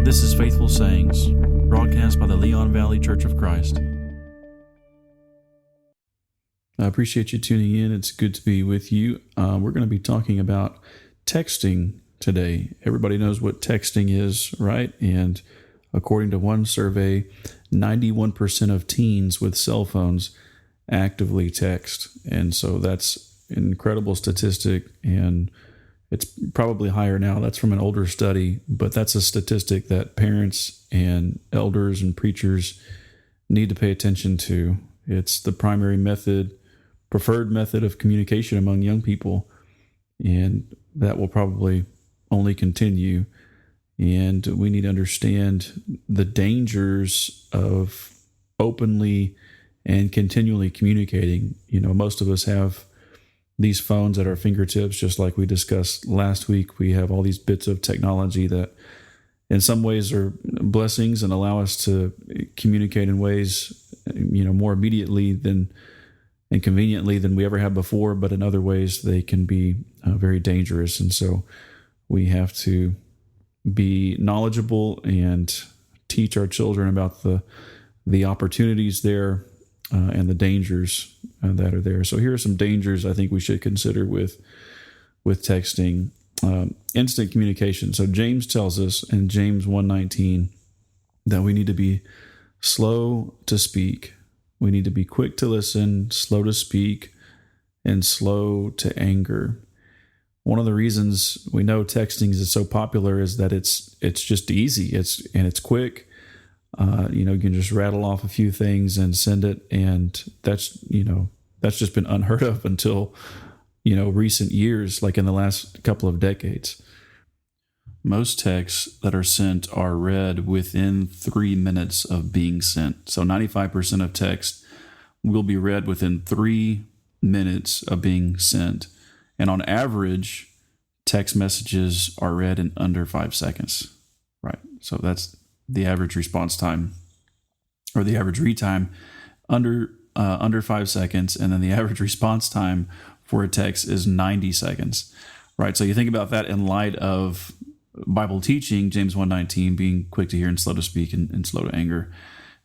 This is Faithful Sayings, broadcast by the Leon Valley Church of Christ. I appreciate you tuning in. It's good to be with you. We're going to be talking about texting today. Everybody knows what texting is, right? And according to one survey, 91% of teens with cell phones actively text. And so that's an incredible statistic, and it's probably higher now. That's from an older study, but that's a statistic that parents and elders and preachers need to pay attention to. It's the primary preferred method of communication among young people, and that will probably only continue. And we need to understand the dangers of openly and continually communicating. Most of us have these phones at our fingertips, just like we discussed last week. We have all these bits of technology that in some ways are blessings and allow us to communicate in ways, more immediately and conveniently than we ever have before. But in other ways, they can be very dangerous. And so we have to be knowledgeable and teach our children about the opportunities there and the dangers that are there. So here are some dangers I think we should consider with texting. Instant communication. So James tells us in James 1:19 that we need to be slow to speak. We need to be quick to listen, slow to speak, and slow to anger. One of the reasons we know texting is so popular is that it's just easy. It's quick. You can just rattle off a few things and send it, and that's just been unheard of until recent years, like in the last couple of decades. Most texts that are sent are read within 3 minutes of being sent. So 95% of text will be read within 3 minutes of being sent. And on average, text messages are read in under 5 seconds, right? So that's the average response time, or the average read time, under 5 seconds. And then the average response time for a text is 90 seconds, right? So you think about that in light of Bible teaching, James 1:19, being quick to hear and slow to speak and slow to anger.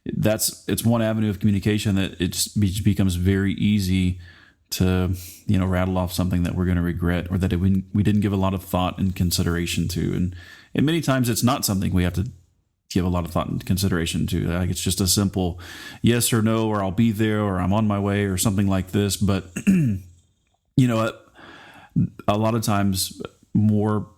It's one avenue of communication that it becomes very easy to rattle off something that we're going to regret, or that we didn't give a lot of thought and consideration to. And many times it's not something we have to give a lot of thought and consideration to. Like, it's just a simple yes or no, or I'll be there, or I'm on my way, or something like this. But a lot of times more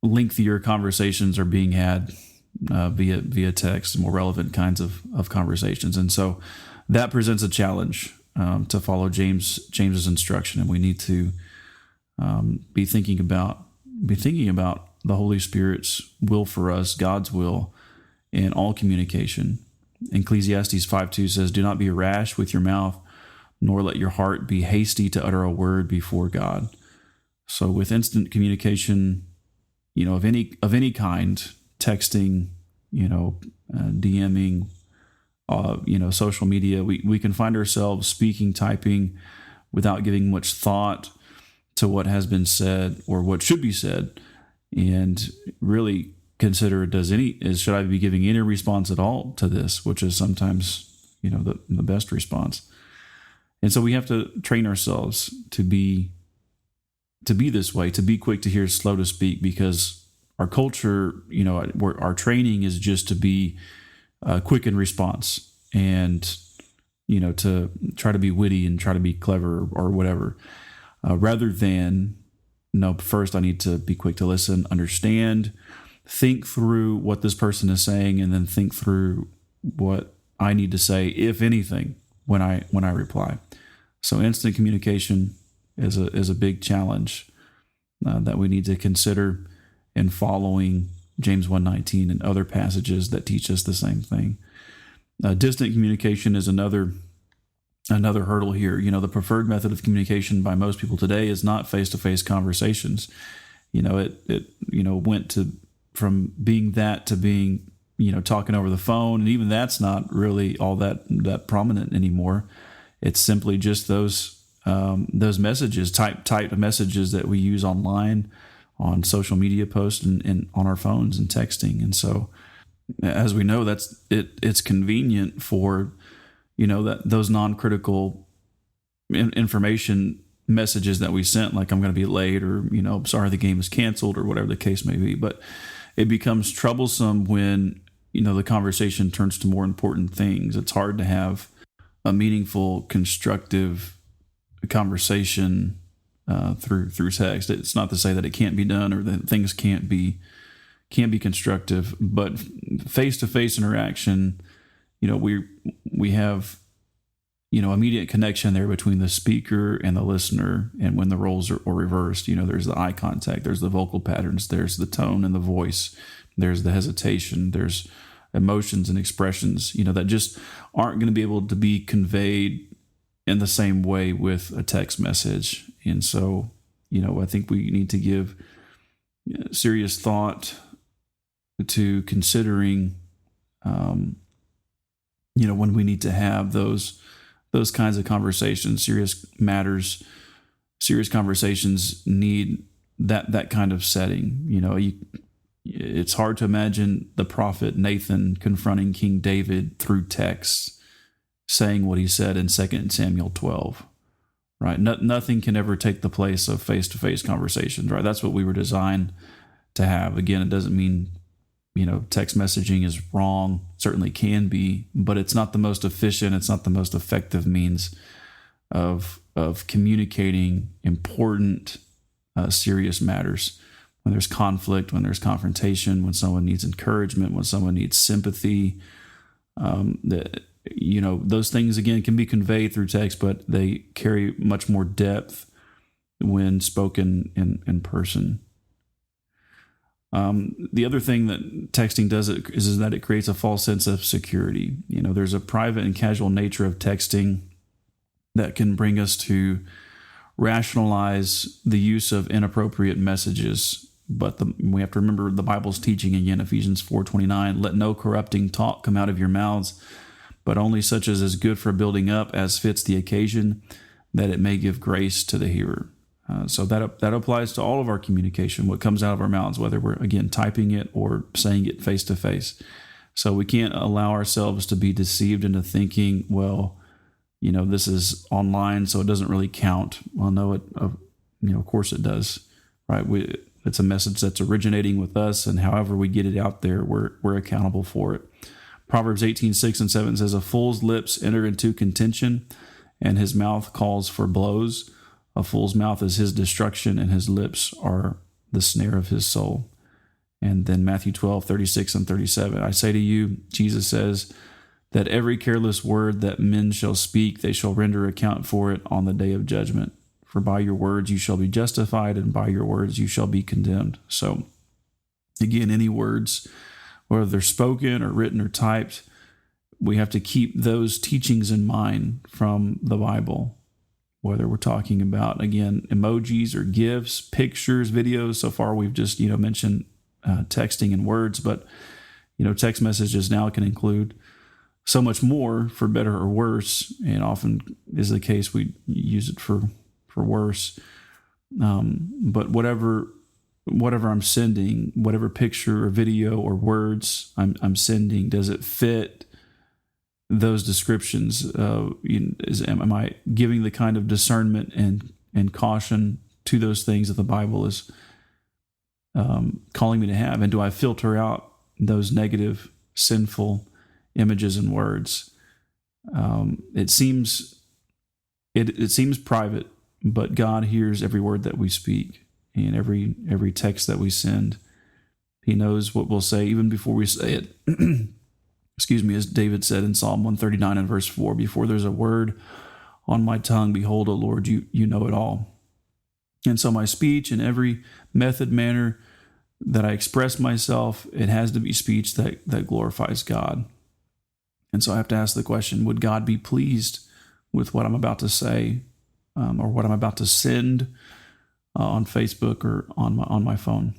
lengthier conversations are being had via text, more relevant kinds of conversations. And so that presents a challenge to follow James's instruction. And we need to be thinking about the Holy Spirit's will for us, God's will, in all communication. Ecclesiastes 5:2 says, "Do not be rash with your mouth, nor let your heart be hasty to utter a word before God." So with instant communication, of any kind, texting, DMing, social media, we can find ourselves speaking, typing, without giving much thought to what has been said or what should be said, and really consider, should I be giving any response at all to this, which is sometimes the best response. And so we have to train ourselves to be this way, to be quick to hear, slow to speak, because our culture, our training is just to be quick in response, and to try to be witty and try to be clever or whatever, rather than first I need to be quick to listen, understand, think through what this person is saying, and then think through what I need to say, if anything, when I reply. So instant communication is a big challenge that we need to consider in following James 1:19 and other passages that teach us the same thing. Distant communication is another hurdle here. The preferred method of communication by most people today is not face-to-face conversations. It went from being that to being talking over the phone, and even that's not really all that prominent anymore. It's simply just those messages, typed messages that we use online, on social media posts, and on our phones and texting. And so as we know, it's convenient for, that those non-critical information messages that we sent, like I'm going to be late, or sorry the game is canceled, or whatever the case may be. But it becomes troublesome when the conversation turns to more important things. It's hard to have a meaningful, constructive conversation through text. It's not to say that it can't be done or that things can't be constructive, but face-to-face interaction, we have immediate connection there between the speaker and the listener. And when the roles are reversed, there's the eye contact, there's the vocal patterns, there's the tone and the voice, there's the hesitation, there's emotions and expressions, that just aren't going to be able to be conveyed in the same way with a text message. And so, I think we need to give serious thought to considering, when we need to have those kinds of conversations. Serious matters, serious conversations need that kind of setting. It's hard to imagine the prophet Nathan confronting King David through text, saying what he said in 2 Samuel 12, right? Nothing can ever take the place of face-to-face conversations, right? That's what we were designed to have. Again, it doesn't mean, text messaging is wrong. It certainly can be, but it's not the most efficient. It's not the most effective means of communicating important, serious matters. When there's conflict, when there's confrontation, when someone needs encouragement, when someone needs sympathy, those things, again, can be conveyed through text, but they carry much more depth when spoken in person. The other thing that texting does is that it creates a false sense of security. There's a private and casual nature of texting that can bring us to rationalize the use of inappropriate messages. But we have to remember the Bible's teaching again, Ephesians 4:29, let no corrupting talk come out of your mouths, but only such as is good for building up as fits the occasion, that it may give grace to the hearer. So that applies to all of our communication, what comes out of our mouths, whether we're, again, typing it or saying it face to face. So we can't allow ourselves to be deceived into thinking, well, this is online, so it doesn't really count. Well, no, of course it does, right? It's a message that's originating with us, and however we get it out there, we're accountable for it. Proverbs 18:6 and 7 says, a fool's lips enter into contention, and his mouth calls for blows. A fool's mouth is his destruction, and his lips are the snare of his soul. And then Matthew 12:36 and 37, I say to you, Jesus says, that every careless word that men shall speak, they shall render account for it on the day of judgment. For by your words you shall be justified, and by your words you shall be condemned. So, again, any words, whether they're spoken or written or typed, we have to keep those teachings in mind from the Bible. Whether we're talking about, again, emojis or GIFs, pictures, videos. So far, we've just, mentioned texting and words, but, text messages now can include so much more, for better or worse, and often is the case we use it for worse. But whatever I'm sending, whatever picture or video or words I'm sending, does it fit those descriptions? Am I giving the kind of discernment and caution to those things that the Bible is calling me to have? And do I filter out those negative, sinful images and words? It seems private, but God hears every word that we speak and every text that we send. He knows what we'll say even before we say it. Excuse me, as David said in Psalm 139 and verse 4, before there's a word on my tongue, behold, O Lord, you know it all. And so my speech and every method, manner that I express myself, it has to be speech that glorifies God. And so I have to ask the question, would God be pleased with what I'm about to say or what I'm about to send on Facebook or on my phone?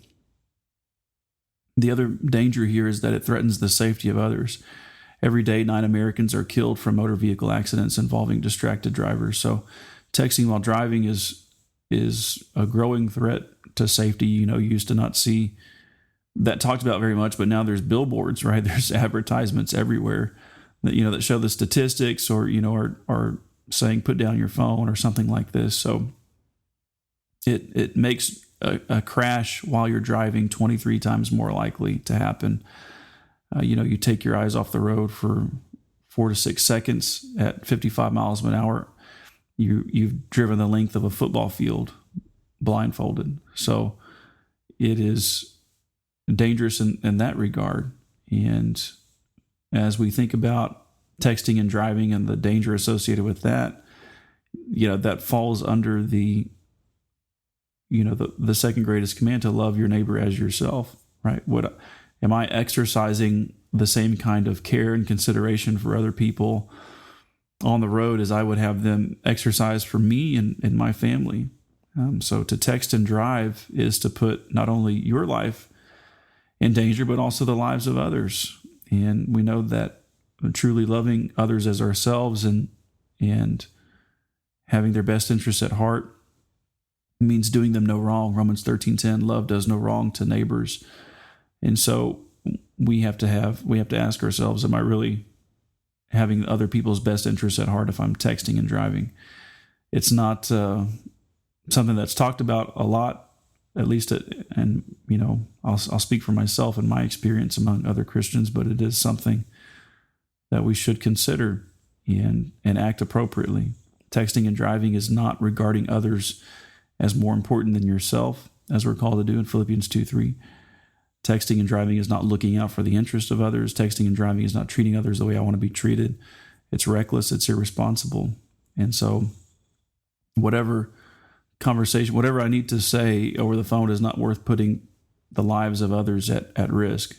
The other danger here is that it threatens the safety of others. Every day, 9 Americans are killed from motor vehicle accidents involving distracted drivers. So texting while driving is a growing threat to safety. You used to not see that talked about very much, but now there's billboards, right? There's advertisements everywhere that, that show the statistics, or, are saying, put down your phone or something like this. So it makes a crash while you're driving 23 times more likely to happen. You take your eyes off the road for 4 to 6 seconds at 55 miles an hour. You've driven the length of a football field blindfolded. So it is dangerous in that regard. And as we think about texting and driving and the danger associated with that, that falls under the second greatest command, to love your neighbor as yourself, right? Am I exercising the same kind of care and consideration for other people on the road as I would have them exercise for me and my family? So to text and drive is to put not only your life in danger, but also the lives of others. And we know that truly loving others as ourselves and having their best interests at heart means doing them no wrong. Romans 13:10, love does no wrong to neighbors. And so we have to ask ourselves, am I really having other people's best interests at heart if I'm texting and driving? It's not something that's talked about a lot, at least, I'll speak for myself and my experience among other Christians, but it is something that we should consider and act appropriately. Texting and driving is not regarding others as more important than yourself, as we're called to do in Philippians 2:3. Texting and driving is not looking out for the interest of others. Texting and driving is not treating others the way I want to be treated. It's reckless, it's irresponsible. And so whatever conversation, whatever I need to say over the phone is not worth putting the lives of others at risk.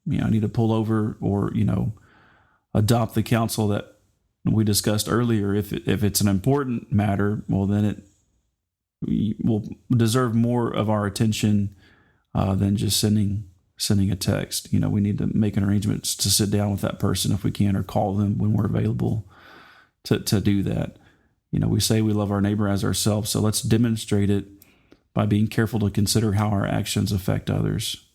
I need to pull over or, adopt the counsel that we discussed earlier. If it's an important matter, well, then it will deserve more of our attention than just sending a text. We need to make an arrangement to sit down with that person if we can, or call them when we're available to do that. We say we love our neighbor as ourselves, so let's demonstrate it by being careful to consider how our actions affect others.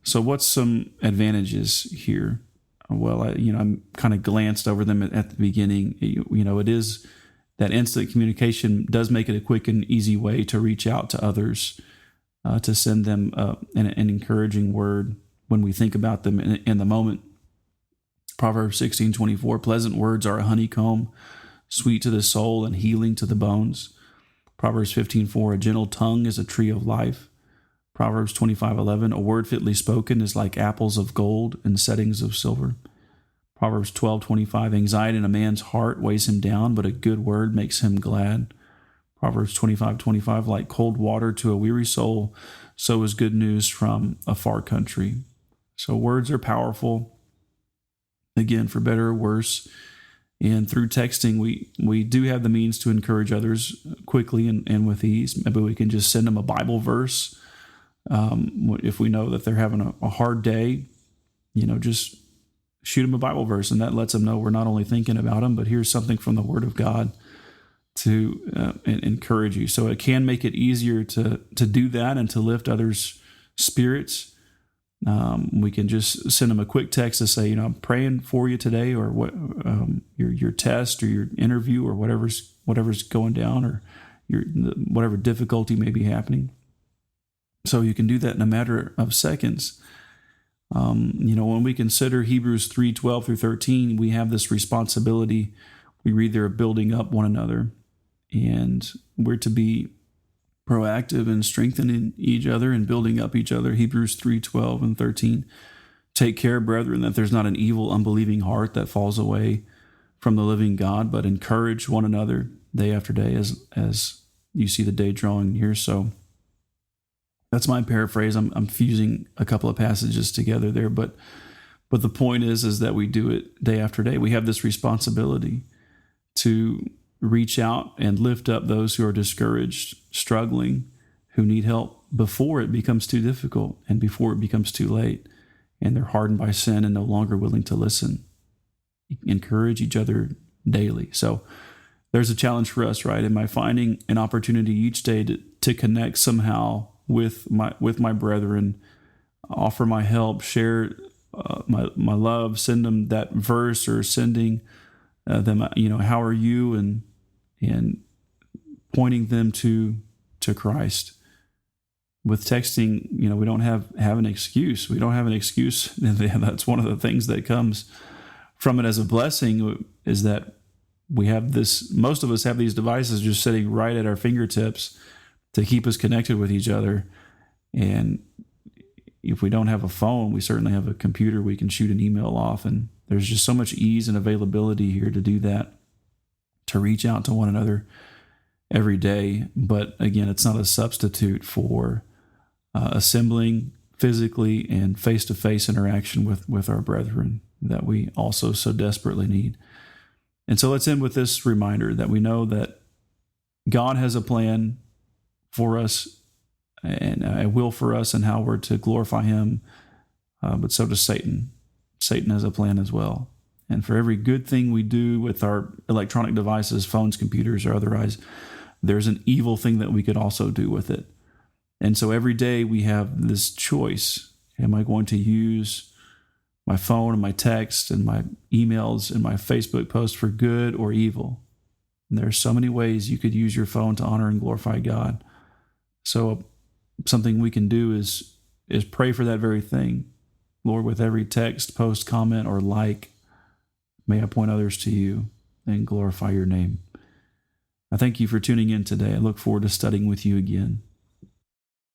So what's some advantages here? Well, I'm kind of glanced over them at the beginning. It is that instant communication does make it a quick and easy way to reach out to others, to send them an encouraging word when we think about them in the moment. Proverbs 16:24, pleasant words are a honeycomb, sweet to the soul and healing to the bones. Proverbs 15:4, a gentle tongue is a tree of life. Proverbs 25:11, a word fitly spoken is like apples of gold and settings of silver. Proverbs 12:25, anxiety in a man's heart weighs him down, but a good word makes him glad. Proverbs 25:25, like cold water to a weary soul, so is good news from a far country. So words are powerful, again, for better or worse. And through texting, we do have the means to encourage others quickly and with ease. Maybe we can just send them a Bible verse. If we know that they're having a hard day, just shoot them a Bible verse, and that lets them know we're not only thinking about them, but here's something from the Word of God to encourage you. So it can make it easier to do that and to lift others' spirits. We can just send them a quick text to say, I'm praying for you today, or what your test or your interview or whatever's going down, or whatever difficulty may be happening. So you can do that in a matter of seconds. When we consider Hebrews 3:12 through 13, we have this responsibility. We read there, building up one another, and we're to be proactive in strengthening each other and building up each other. Hebrews 3:12 and 13. Take care, brethren, that there's not an evil, unbelieving heart that falls away from the living God, but encourage one another day after day as you see the day drawing near. So that's my paraphrase. I'm fusing a couple of passages together there, but the point is that we do it day after day. We have this responsibility to reach out and lift up those who are discouraged, struggling, who need help before it becomes too difficult and before it becomes too late and they're hardened by sin and no longer willing to listen. Encourage each other daily. So there's a challenge for us, right? Am I finding an opportunity each day to connect somehow with my brethren, offer my help, share my love, send them that verse, or sending them, how are you, and pointing them to Christ. With texting, we don't have an excuse. We don't have an excuse. And that's one of the things that comes from it as a blessing, is that we have this, most of us have these devices just sitting right at our fingertips to keep us connected with each other. And if we don't have a phone, we certainly have a computer we can shoot an email off. And there's just so much ease and availability here to do that, to reach out to one another every day. But again, it's not a substitute for assembling physically and face-to-face interaction with our brethren that we also so desperately need. And so let's end with this reminder that we know that God has a plan for us and a will for us and how we're to glorify Him, but so does Satan. Satan has a plan as well. And for every good thing we do with our electronic devices, phones, computers, or otherwise, there's an evil thing that we could also do with it. And so every day we have this choice. Am I going to use my phone and my text and my emails and my Facebook posts for good or evil? And there are so many ways you could use your phone to honor and glorify God. So something we can do is pray for that very thing. Lord, with every text, post, comment, or like, may I point others to you and glorify your name. I thank you for tuning in today. I look forward to studying with you again.